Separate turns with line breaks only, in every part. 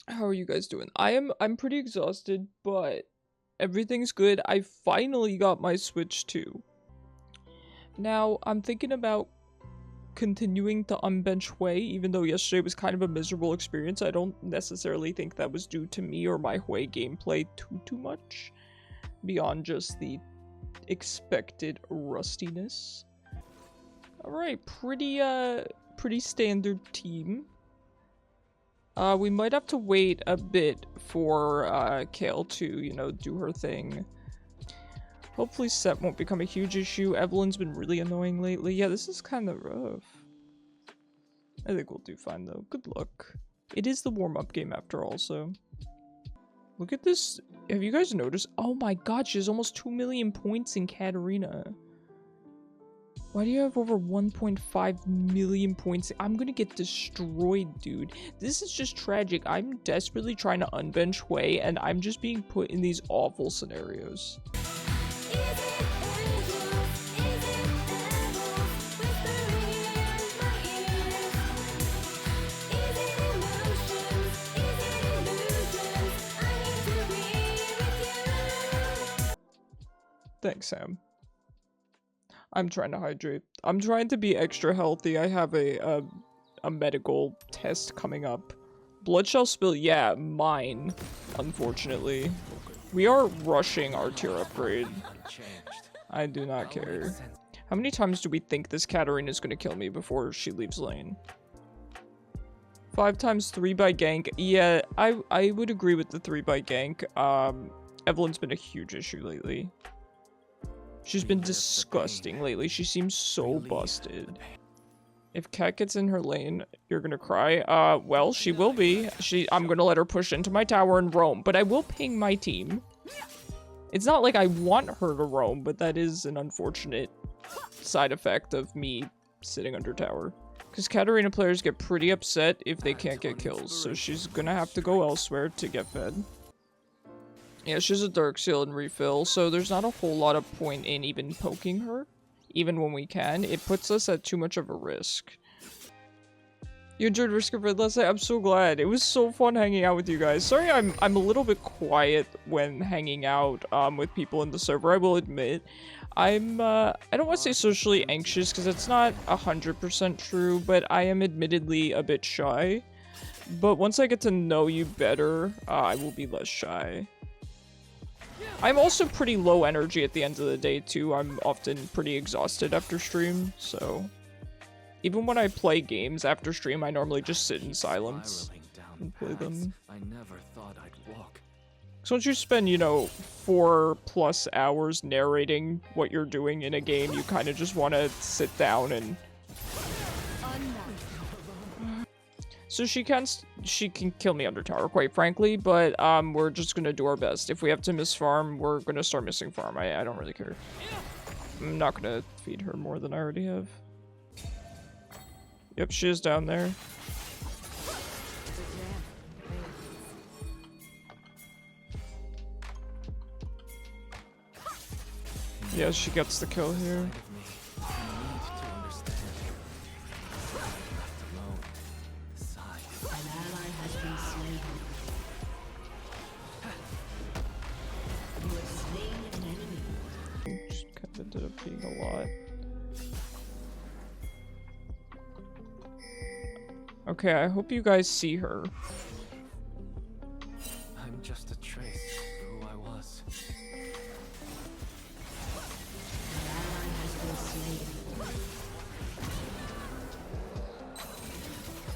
How are you guys doing? I'm pretty exhausted, but everything's good. I finally got my Switch 2. Now, I'm thinking about continuing to unbench Hui, even though yesterday was kind of a miserable experience. I don't necessarily think that was due to me or my Hui gameplay too much, beyond just the expected rustiness. Alright, pretty standard team. We might have to wait a bit for Kale to, you know, do her thing. Hopefully Set won't become a huge issue. Evelyn's been really annoying lately. Yeah, this is kind of rough. I think we'll do fine though. Good luck. It is the warm-up game after all, so. Look at this. Have you guys noticed? Oh my god, she has almost 2 million points in Katarina. Why do you have over 1.5 million points? I'm gonna get destroyed, dude. This is just tragic. I'm desperately trying to unbench Hui, and I'm just being put in these awful scenarios. Thanks, Sam. I'm trying to hydrate. I'm trying to be extra healthy. I have a medical test coming up. Blood shall spill. Yeah, mine. Unfortunately. We are rushing our tier upgrade. I do not care. How many times do we think this Katarina is going to kill me before she leaves lane? 5 times 3 by gank. Yeah, I would agree with the 3 by gank. Evelyn's been a huge issue lately. She's been disgusting lately. She seems so busted. If Kat gets in her lane, you're gonna cry. Well, she will be. I'm gonna let her push into my tower and roam, but I will ping my team. It's not like I want her to roam, but that is an unfortunate side effect of me sitting under tower. Because Katarina players get pretty upset if they can't get kills, so she's gonna have to go elsewhere to get fed. Yeah, she's a Dark Seal and refill, so there's not a whole lot of point in even poking her. Even when we can, it puts us at too much of a risk. You enjoyed Risk of Red last night? I'm so glad. It was so fun hanging out with you guys. Sorry I'm a little bit quiet when hanging out with people in the server, I will admit. I don't want to say socially anxious because it's not 100% true, but I am admittedly a bit shy. But once I get to know you better, I will be less shy. I'm also pretty low energy at the end of the day too. I'm often pretty exhausted after stream, so even when I play games after stream, I normally just sit in silence and play them. So once you spend, you know, 4+ hours narrating what you're doing in a game, you kind of just want to sit down and... So she can kill me under tower, quite frankly, but we're just gonna do our best. If we have to miss farm, we're gonna start missing farm. I don't really care. I'm not gonna feed her more than I already have. Yep, she is down there. Yeah, she gets the kill here. Ended up being a lot. Okay, I hope you guys see her.
I'm just a trace of who I was.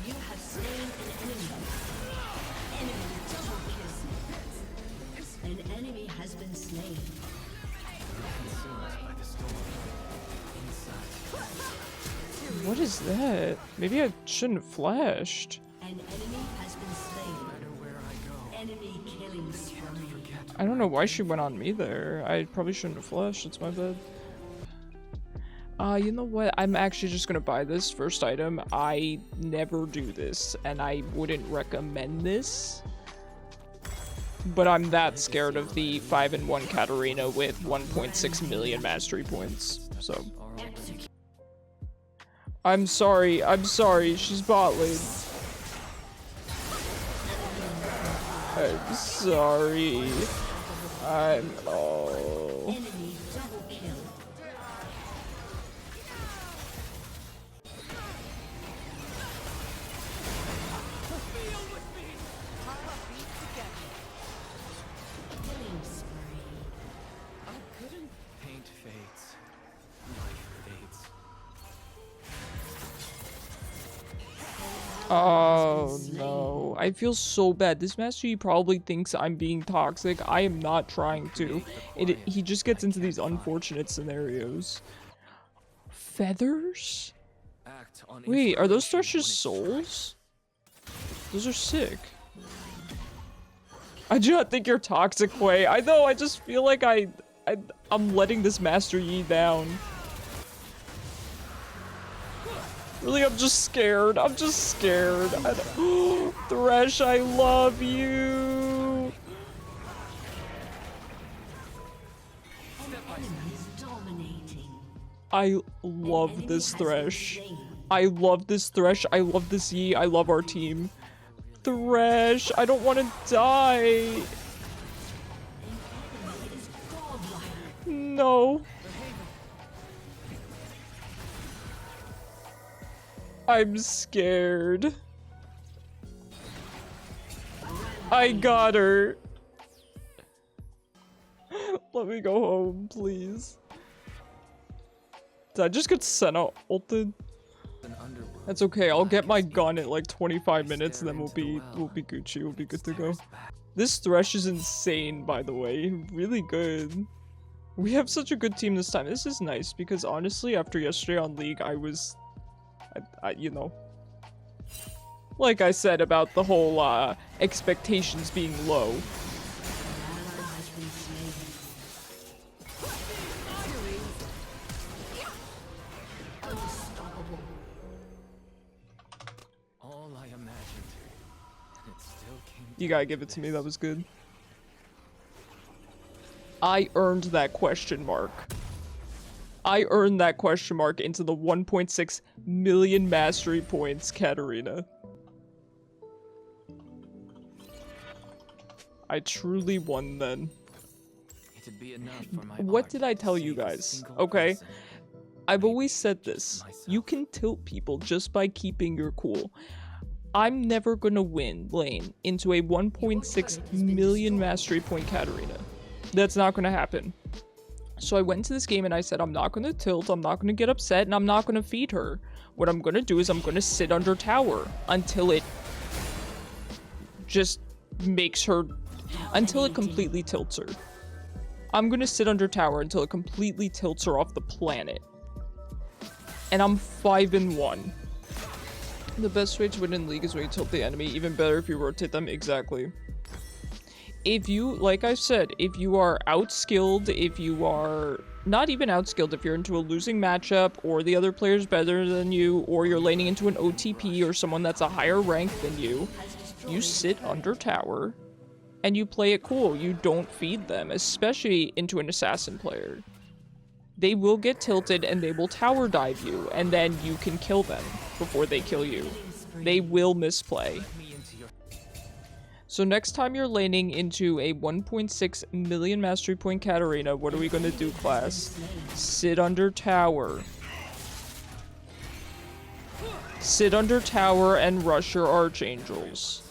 You have slain an enemy. Enemy double kill. An enemy has been slain.
What is that? Maybe I shouldn't have flashed.
An enemy has been slain. No matter where I go. Enemy killing spree.
I don't know why she went on me there. I probably shouldn't have flashed. It's my bad. You know what? I'm actually just gonna buy this first item. I never do this, and I wouldn't recommend this. But I'm that scared of the 5-in-1 Katarina with 1.6 million mastery points, so... I'm sorry, she's bot lane. I'm sorry. Oh.
Enemy double kill. Killing spree.
I couldn't paint fades. Life fades.
Oh no, I feel so bad. This Master Yi probably thinks I'm being toxic. I am not trying to. He just gets into these unfortunate scenarios. Feathers?
Act on
Wait, are those
inspiration
Thresh's
when it
souls? Those are sick. I do not think you're toxic, Way. I know, I just feel like I'm letting this Master Yi down. Really, I'm just scared. I'm just scared. Thresh, I love you.
Enemies dominating.
I love this Thresh. I love this Thresh. I love this Yi. I love our team. Thresh, I don't want to die. No. I'm scared. I got her. Let me go home, please. Did I just get Senna ulted?
An underworld.
That's okay. I'll get my gun at like 25 minutes, and then we'll be Gucci. We'll be good to go. This Thresh is insane, by the way. Really good. We have such a good team this time. This is nice because honestly, after yesterday on League, you know, like I said about the whole expectations being low.
All I imagined. And it still came.
You gotta give it to me. That was good. I earned that question mark. I earned that question mark into the 1.6 million mastery points, Katarina. I truly won then.
It'd be enough for my
What
art
did I
to
tell you
save a
guys?
single
Okay.
person.
I've always said this. You can tilt people just by keeping your cool. I'm never gonna win lane into a 1.6 million mastery point Katarina. That's not gonna happen. So I went to this game and I said, I'm not gonna tilt, I'm not gonna get upset, and I'm not gonna feed her. What I'm gonna do is I'm gonna sit under tower until it just makes her, until it completely tilts her. I'm gonna sit under tower until it completely tilts her off the planet. And I'm 5-1. The best way to win in League is when you tilt the enemy, even better if you rotate them, exactly. If you, like I said, if you are outskilled, if you are not even outskilled, if you're into a losing matchup, or the other player's better than you, or you're laning into an OTP or someone that's a higher rank than you sit under tower, and you play it cool. You don't feed them, especially into an assassin player. They will get tilted and they will tower dive you, and then you can kill them before they kill you. They will misplay. So next time you're laning into a 1.6 million mastery point Katarina, what are we gonna do, class? Sit under tower. Sit under tower and rush your archangels.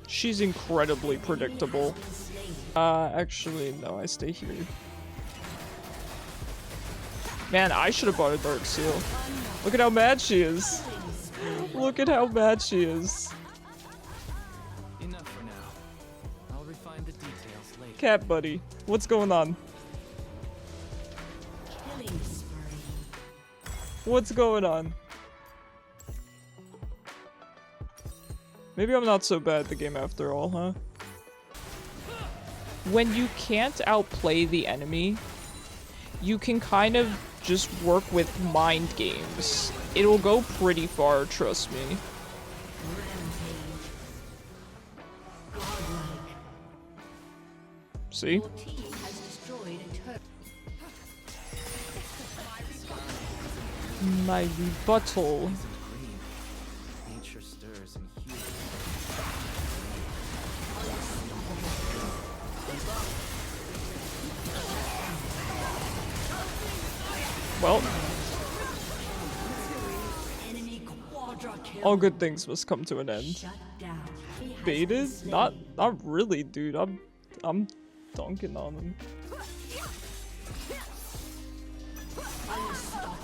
She's incredibly predictable. Actually, no, I stay here. Man, I should have bought a Dark Seal. Look at how mad she is. Look at how mad she is.
Enough for now. I'll refine the details later.
Cat buddy, what's going on?
Killing spree.
What's going on? Maybe I'm not so bad at the game after all, huh? When you can't outplay the enemy, you can kind of just work with mind games. It'll go pretty far, trust me. See?
Your team has destroyed a turret.
My rebuttal.
Green. Nature stirs and heals.
Well,
Enemy quadra kill.
all good things must come to an end.
Shut down. He has
Baited?
been slain.
Not really, dude. I'm dunking on him.
Unstoppable.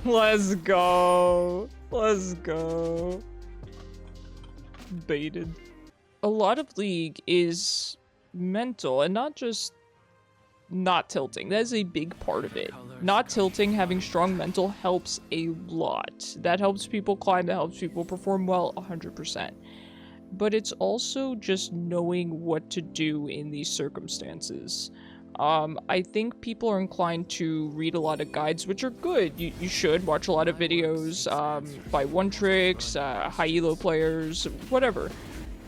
Let's go. Let's go. Baited. A lot of League is mental and not just not tilting. That is a big part of it. Not tilting, having strong mental helps a lot. That helps people climb, that helps people perform well 100%. But it's also just knowing what to do in these circumstances. I think people are inclined to read a lot of guides, which are good. You should watch a lot of videos by one tricks, high elo players, whatever.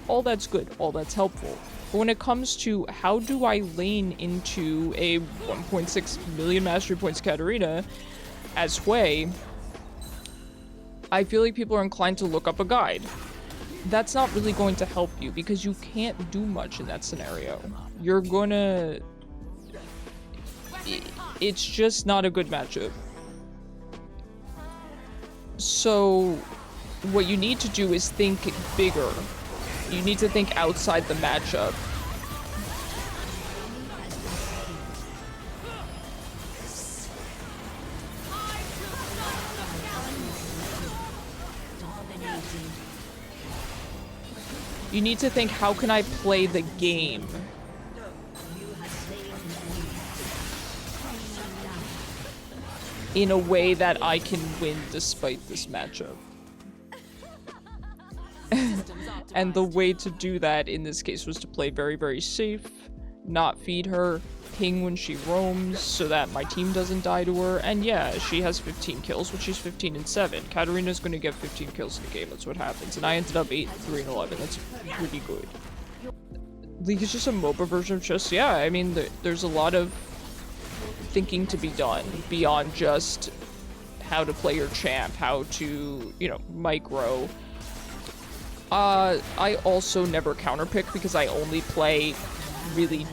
All that's good, all that's helpful. But when it comes to how do I lane into a 1.6 million mastery points Katarina as Hui, I feel like people are inclined to look up a guide. That's not really going to help you because you can't do much in that scenario. You're gonna... It's just not a good matchup. So what you need to do is think bigger. You need to think outside the matchup.
Dominating.
You need to think, how can I play the game?
You have slain an enemy. Shut down.
In a way that I can win despite this matchup. And the way to do that in this case was to play very, very safe, not feed her, ping when she roams so that my team doesn't die to her. And yeah, she has 15 kills, but she's 15 and 7. Katarina's gonna get 15 kills in the game, that's what happens. And I ended up 8, 3, and 11, that's pretty good. League is just a MOBA version of chess. Yeah, I mean, there's a lot of thinking to be done beyond just how to play your champ, how to, you know, micro. I also never counterpick because I only play really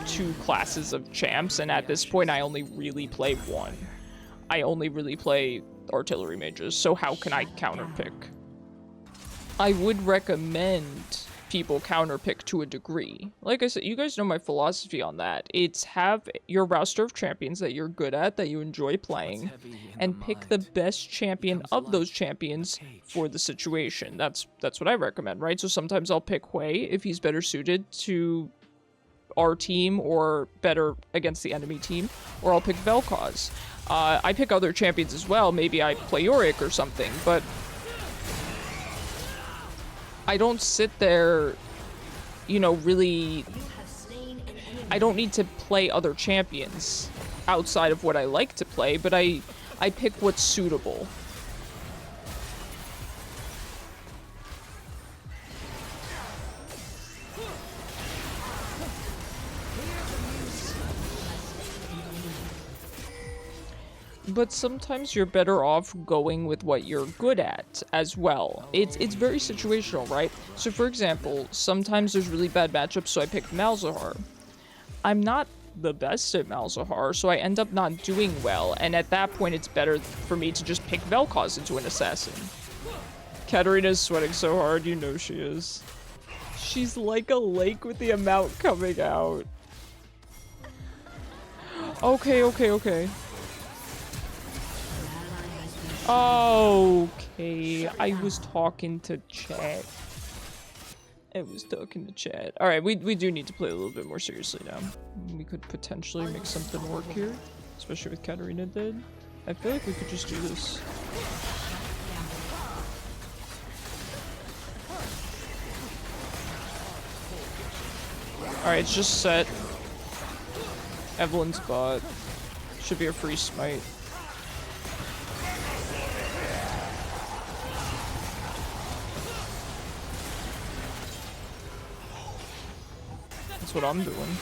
2 classes of champs, and at this point I only really play 1. I only really play artillery mages, so how can I counterpick? I would recommend people counterpick to a degree. Like I said, you guys know my philosophy on that. It's have your roster of champions that you're good at, that you enjoy playing, and pick the best champion of those champions for the situation. That's what I recommend, right? So sometimes I'll pick Hui if he's better suited to our team or better against the enemy team, or I'll pick vel'koz. I pick other champions as well. Maybe I play Yorick or something, but I don't sit there, you know, really...
You have slain an enemy.
I don't need to play other champions outside of what I like to play, but I pick what's suitable. But sometimes you're better off going with what you're good at as well. It's very situational, right? So for example, sometimes there's really bad matchups, so I pick Malzahar. I'm not the best at Malzahar, so I end up not doing well, and at that point it's better for me to just pick vel'koz into an assassin. Katarina's sweating so hard, you know she is. She's like a lake with the amount coming out. Okay. Okay, I was talking to chat. Alright, we do need to play a little bit more seriously now. We could potentially make something work here, especially with Katarina dead. I feel like we could just do this. Alright, it's just set. Evelyn's bot. Should be a free smite. what I'm doing.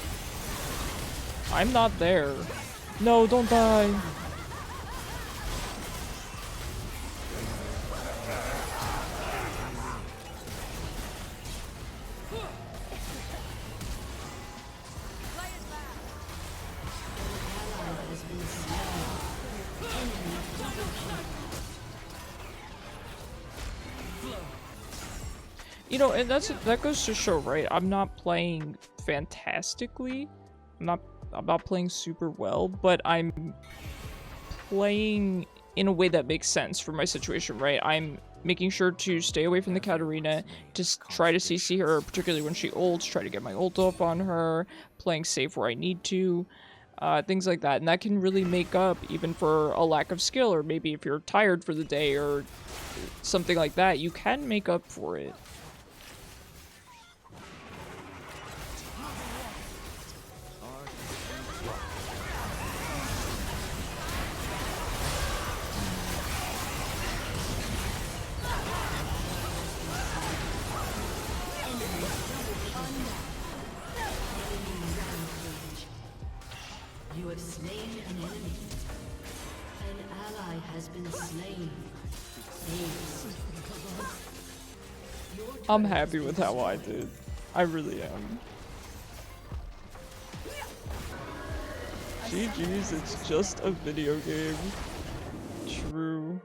I'm not there. No, don't die. You know, and that goes to show, right? I'm not playing fantastically. I'm not playing super well, but I'm playing in a way that makes sense for my situation, right? I'm making sure to stay away from the Katarina, to try to CC her, particularly when she ults, try to get my ult off on her, playing safe where I need to, things like that. And that can really make up even for a lack of skill, or maybe if you're tired for the day or something like that, you can make up for it.
You have slain an enemy. An ally has been slain.
I'm happy with how I did. I really am. GG's, it's just a video game. True.